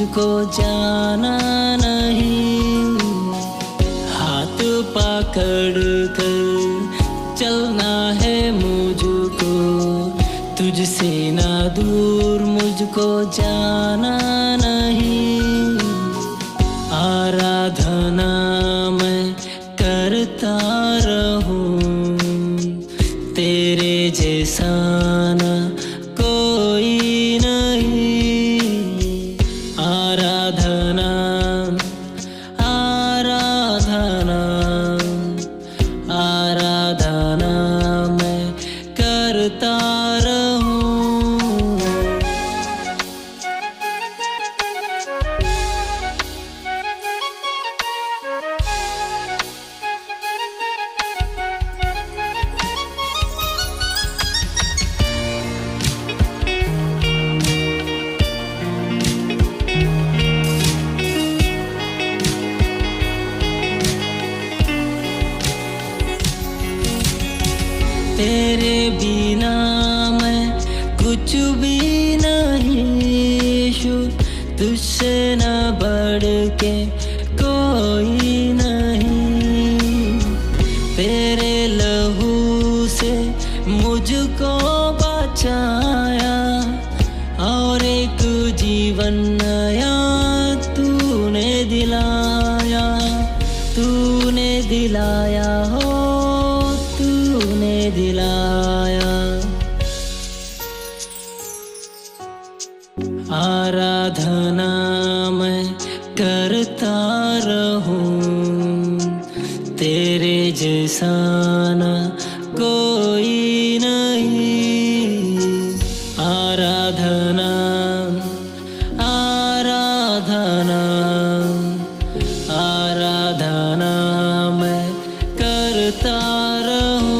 मुझको जाना नहीं, हाथ पकड़ कर चलना है मुझको, तुझसे ना दूर मुझको जाना नहीं। आराधना मैं करता रहूं, तेरे जैसा ना कोई नहीं। आराधना आराधना आराधना मैं करता रहूं। तेरे बिना मैं कुछ भी नहीं यीशु, तुझसे न बढ़ के कोई नहीं। तेरे लहू से मुझको बचाया और एक जीवन नया तूने दिलाया, तूने दिलाया हो, तूने दिलाया। आराधना मैं करता रहूं, तेरे जैसा ना कोई नहीं। आराधना आराधना आराधना मैं करता रहूं।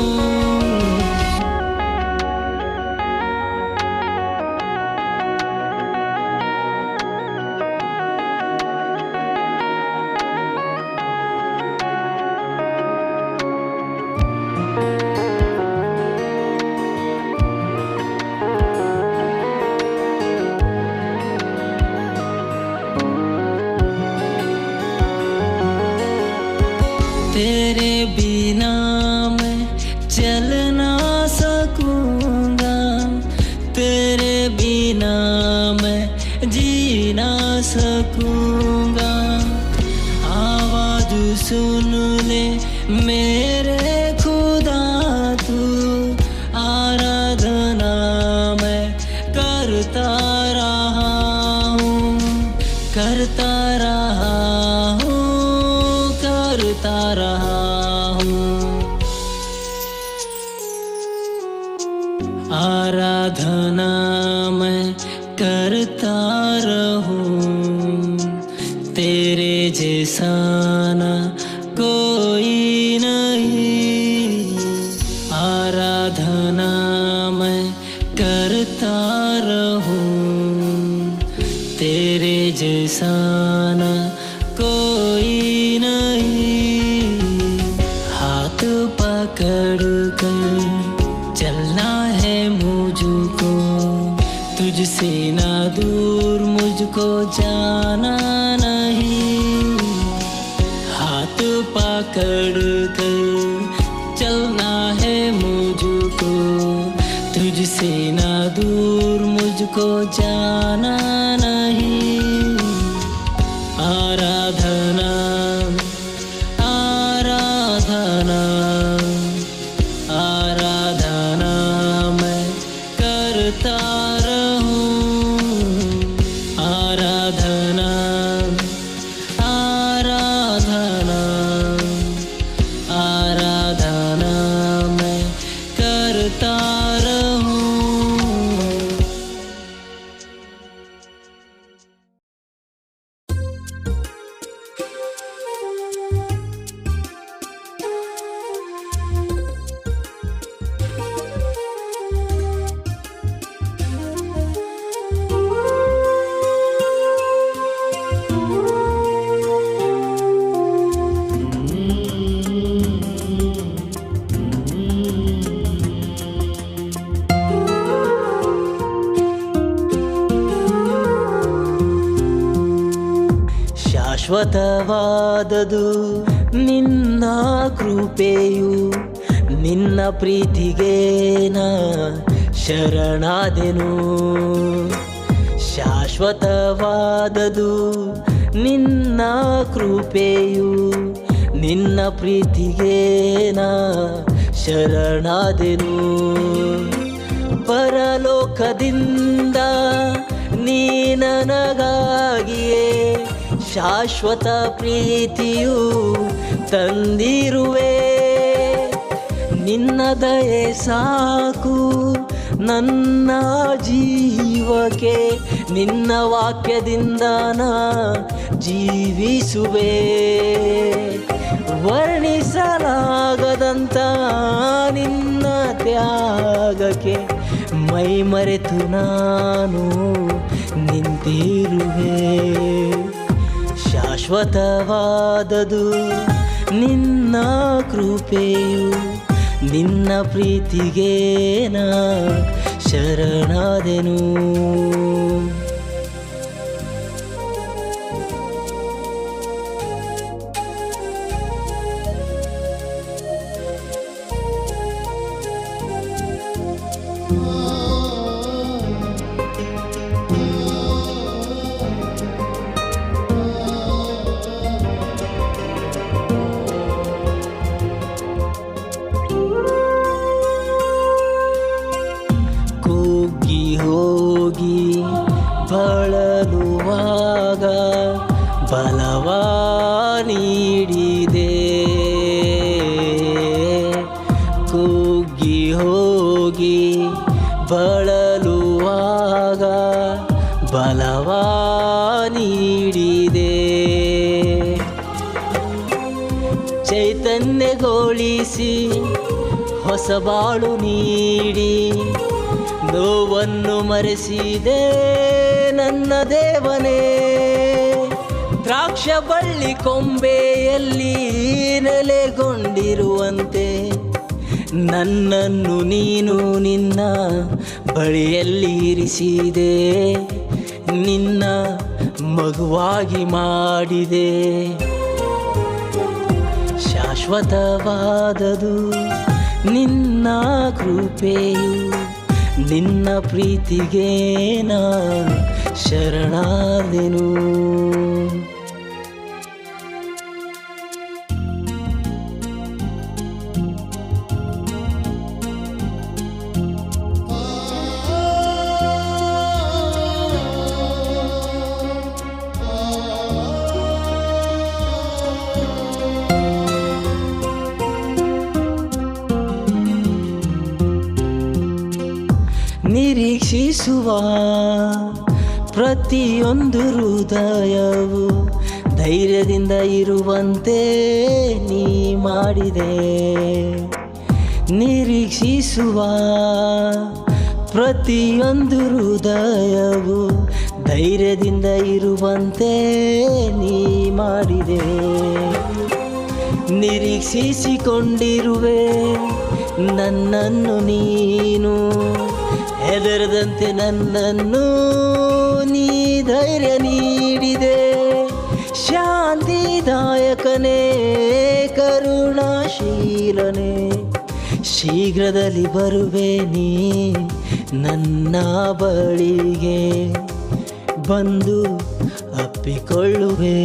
तेरे बिना मैं चल ना सकूंगा, तेरे बिना मैं जी ना सकूंगा। आवाज सुन ले मेरे खुदा तू, आराधना मैं करता रहा हूँ, करता रहा हूँ, करता रहा हूँ। आराधना मैं करता रहूं, तेरे जैसा ना कोई नहीं। आराधना मैं करता रहूं, तेरे जैसा ना कोई नहीं। हाथ पकड़ कर चलना है मुझको, तुझसे ना दूर मुझको जाना नहीं। हाथ पकड़ कर चलना है मुझको, तुझसे ना दूर मुझको जाना नहीं। आराधना आराधना आराधना मैं करता रहूं। आराधना आराधना आराधना मैं करता रहूं। ಶಾಶ್ವತವಾದದು ನಿನ್ನ ಕೃಪೆಯು, ನಿನ್ನ ಪ್ರೀತಿಗೆ ನಾ ಶರಣಾದೆನು. ಶಾಶ್ವತವಾದದು ನಿನ್ನ ಕೃಪೆಯು, ನಿನ್ನ ಪ್ರೀತಿಗೆ ನಾ ಶರಣಾದೆನು. ಪರಲೋಕದಿಂದ ನೀ ನನಗಾಗಿಯೇ ಶಾಶ್ವತ ಪ್ರೀತಿಯು ತಂದಿರುವೆ. ನಿನ್ನ ದಯೆ ಸಾಕು ನನ್ನ ಜೀವಕ್ಕೆ, ನಿನ್ನ ವಾಕ್ಯದಿಂದ ನಾ ಜೀವಿಸುವೆ. ವರ್ಣಿಸಲಾಗದಂಥ ನಿನ್ನ ತ್ಯಾಗಕ್ಕೆ ಮೈ ಮರೆತು ನಾನು ನಿಂತಿರುವೆ. ಶಾಶ್ವತವಾದದು ನಿನ್ನ ಕೃಪೆಯು, ನಿನ್ನ ಪ್ರೀತಿಗೆ ನಾ ಶರಣಾದೆನು. ಕುಗ್ಗಿ ಹೋಗಿ ಬಳಲುವಾಗ ಬಲವಾ ನೀಡಿದೆ. ಕುಗ್ಗಿ ಹೋಗಿ ಬಳಲುವಾಗ ಬಲವಾ ನೀಡಿದೆ. ಚೈತನ್ಯಗೊಳಿಸಿ ಹೊಸ ಬಾಳು ನೀಡಿ ನೋವನ್ನು ಮರೆಸಿದೆ ನನ್ನ ದೇವನೇ. ದ್ರಾಕ್ಷ ಬಳ್ಳಿ ಕೊಂಬೆಯಲ್ಲಿ ನೆಲೆಗೊಂಡಿರುವಂತೆ ನನ್ನನ್ನು ನೀನು ನಿನ್ನ ಬಳಿಯಲ್ಲಿ ಇರಿಸಿದೆ. ನಿನ್ನ ಮಗುವಾಗಿ ಮಾಡಿದೆ. ಶಾಶ್ವತವಾದದು ನಿನ್ನ ಕೃಪೆಯು, ನಿನ್ನ ಪ್ರೀತಿಗೆ ನಾ ಶರಣಾದೆನು. ನಿರೀಕ್ಷಿಸುವ ಪ್ರತಿಯೊಂದು ಹೃದಯವು ಧೈರ್ಯದಿಂದ ಇರುವಂತೆ ನೀ ಮಾಡಿದೆ. ನಿರೀಕ್ಷಿಸುವ ಪ್ರತಿಯೊಂದು ಹೃದಯವು ಧೈರ್ಯದಿಂದ ಇರುವಂತೆ ನೀ ಮಾಡಿದೆ. ನಿರೀಕ್ಷಿಸಿಕೊಂಡಿರುವೆ ನನ್ನನ್ನು ನೀನು, ಹೆದರದಂತೆ ನನ್ನನ್ನು ನೀ ಧೈರ್ಯ ನೀಡಿದೆ. ಶಾಂತಿದಾಯಕನೇ ಕರುಣಾಶೀಲನೇ, ಶೀಘ್ರದಲ್ಲಿ ಬರುವೆ ನೀ ನನ್ನ ಬಳಿಗೆ, ಬಂದು ಅಪ್ಪಿಕೊಳ್ಳುವೆ.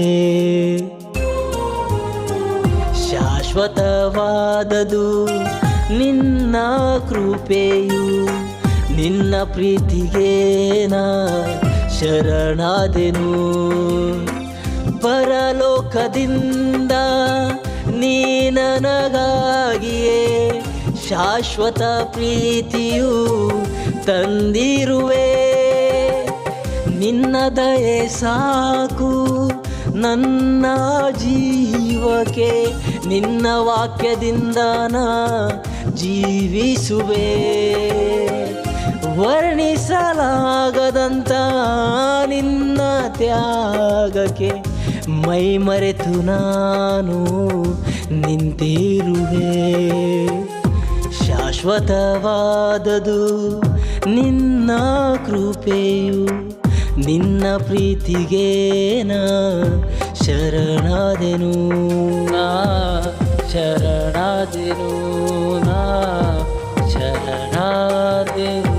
ಶಾಶ್ವತವಾದದು ನಿನ್ನ ಕೃಪೆಯು, ನಿನ್ನ ಪ್ರೀತಿಗೆ ನಾ ಶರಣಾದೆನು. ಪರಲೋಕದಿಂದ ನೀ ನನಗಾಗಿಯೇ ಶಾಶ್ವತ ಪ್ರೀತಿಯು ತಂದಿರುವೆ. ನಿನ್ನ ದಯೆ ಸಾಕು ನನ್ನ ಜೀವಕ್ಕೆ, ನಿನ್ನ ವಾಕ್ಯದಿಂದ ನಾ ಜೀವಿಸುವೆ. ವರ್ಣಿಸಲಾಗದಂಥ ನಿನ್ನ ತ್ಯಾಗಕ್ಕೆ ಮೈ ಮರೆತು ನಾನು ನಿಂತಿರುವೆ. ಶಾಶ್ವತವಾದದು ನಿನ್ನ ಕೃಪೆಯು, ನಿನ್ನ ಪ್ರೀತಿಗೆ ನಾ ಶರಣಾದೆನು, ನಾ ಶರಣಾದೆನು, ನಾ ಶರಣಾದೆನು.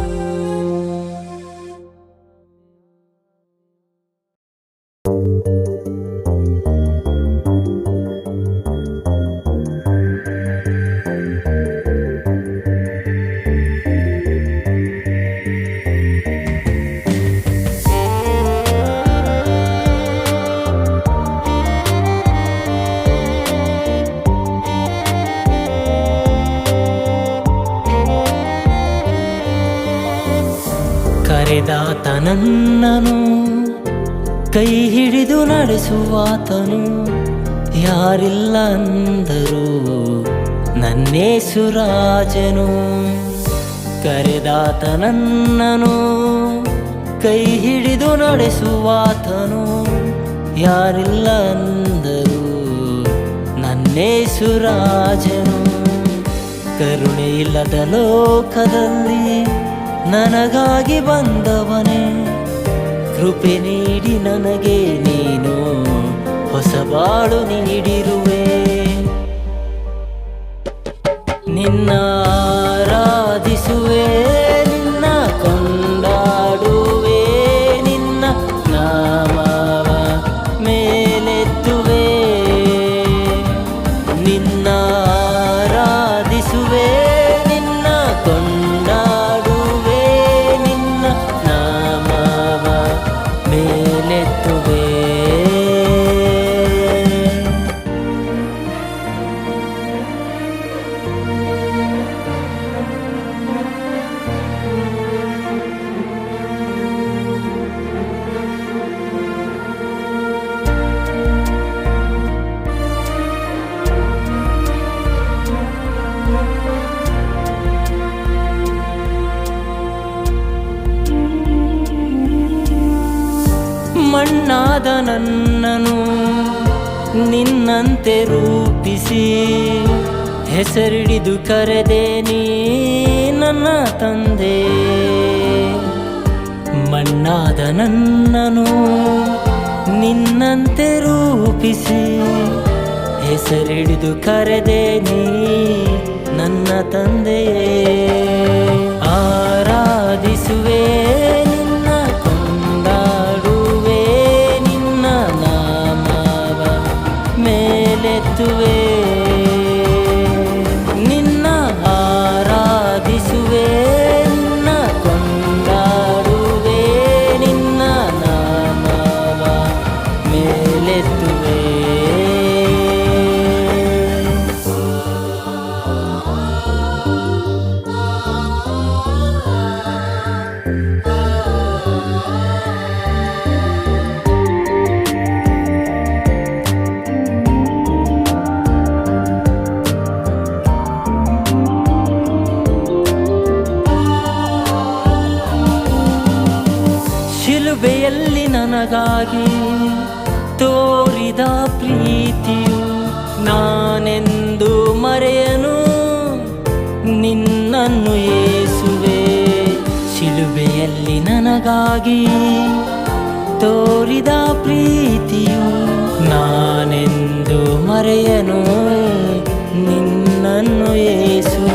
ಕರೆದಾತ ನನ್ನನು ಕೈ ಹಿಡಿದು ನಡೆಸುವಾತನು, ಯಾರಿಲ್ಲ ಅಂದರು ನನ್ನೇಸುರಾಜನು. ಕರೆದಾತ ನನ್ನನು ಕೈ ಹಿಡಿದು ನಡೆಸುವಾತನು, ಯಾರಿಲ್ಲ ಅಂದರು ನನ್ನೇಸುರಾಜನು. ಕರುಣೆ ಇಲ್ಲದ ಲೋಕದಲ್ಲಿ ನನಗಾಗಿ ಬಂದವನೇ, ಕೃಪೆ ನೀಡಿ ನನಗೆ ನೀನು ಹೊಸ ಬಾಳು ನೀಡಿರುವೆ. ನಿನ್ನ ಆರಾಧಿಸುವೆ, ನಿನ್ನ ಕೊಂಡಾಡುವೆ, ನಿನ್ನ ನಾಮವ ಮೇಲೆತ್ತುವೆ. ನಿನ್ನ ಆರಾಧಿಸುವೆ, ನಿನ್ನ ಕೊಂಡಾಡುವೆ, ನಿನ್ನ ನಾಮವ ಮೇಲೆತ್ತುವೆ. ಮಣ್ಣಾದ ನನ್ನನು ನಿನ್ನಂತೆ ರೂಪಿಸಿ, ಹೆಸರಿಡಿದು ಕರೆದೆ ನೀ ನನ್ನ ತಂದೆ. ಮಣ್ಣಾದ ನನ್ನನು ನಿನ್ನಂತೆ ರೂಪಿಸಿ, ಹೆಸರಿಡಿದು ಕರೆದೆ ನೀ ನನ್ನ ತಂದೆಯೇ. ಆರಾಧಿಸುವೆ, ನಿನ್ನ ಕೊಂಡಾಡುವೆ, ನಿನ್ನ ನಾಮವ ಮೇಲೆತ್ತುವೆ. ನಿನ್ನ ಆರಾಧಿಸುವೆ, ನಿನ್ನ ಕೊಂಡಾಡುವೆ, ನಿನ್ನ ನಾಮವ ಮೇಲೆತ್ತುವೆ. ಶಿಲುಬೆಯಲ್ಲಿ ನನಗಾಗಿ ತೋರಿದ ಪ್ರೀತಿಯು ನಾನೆಂದು ಮರೆಯನು ನಿನ್ನನ್ನು ಯೇಸುವೆ. ಶಿಲುಬೆಯಲ್ಲಿ ನನಗಾಗಿ ತೋರಿದ ಪ್ರೀತಿಯು ನಾನೆಂದು ಮರೆಯನು ನಿನ್ನನ್ನು ಯೇಸುವೆ.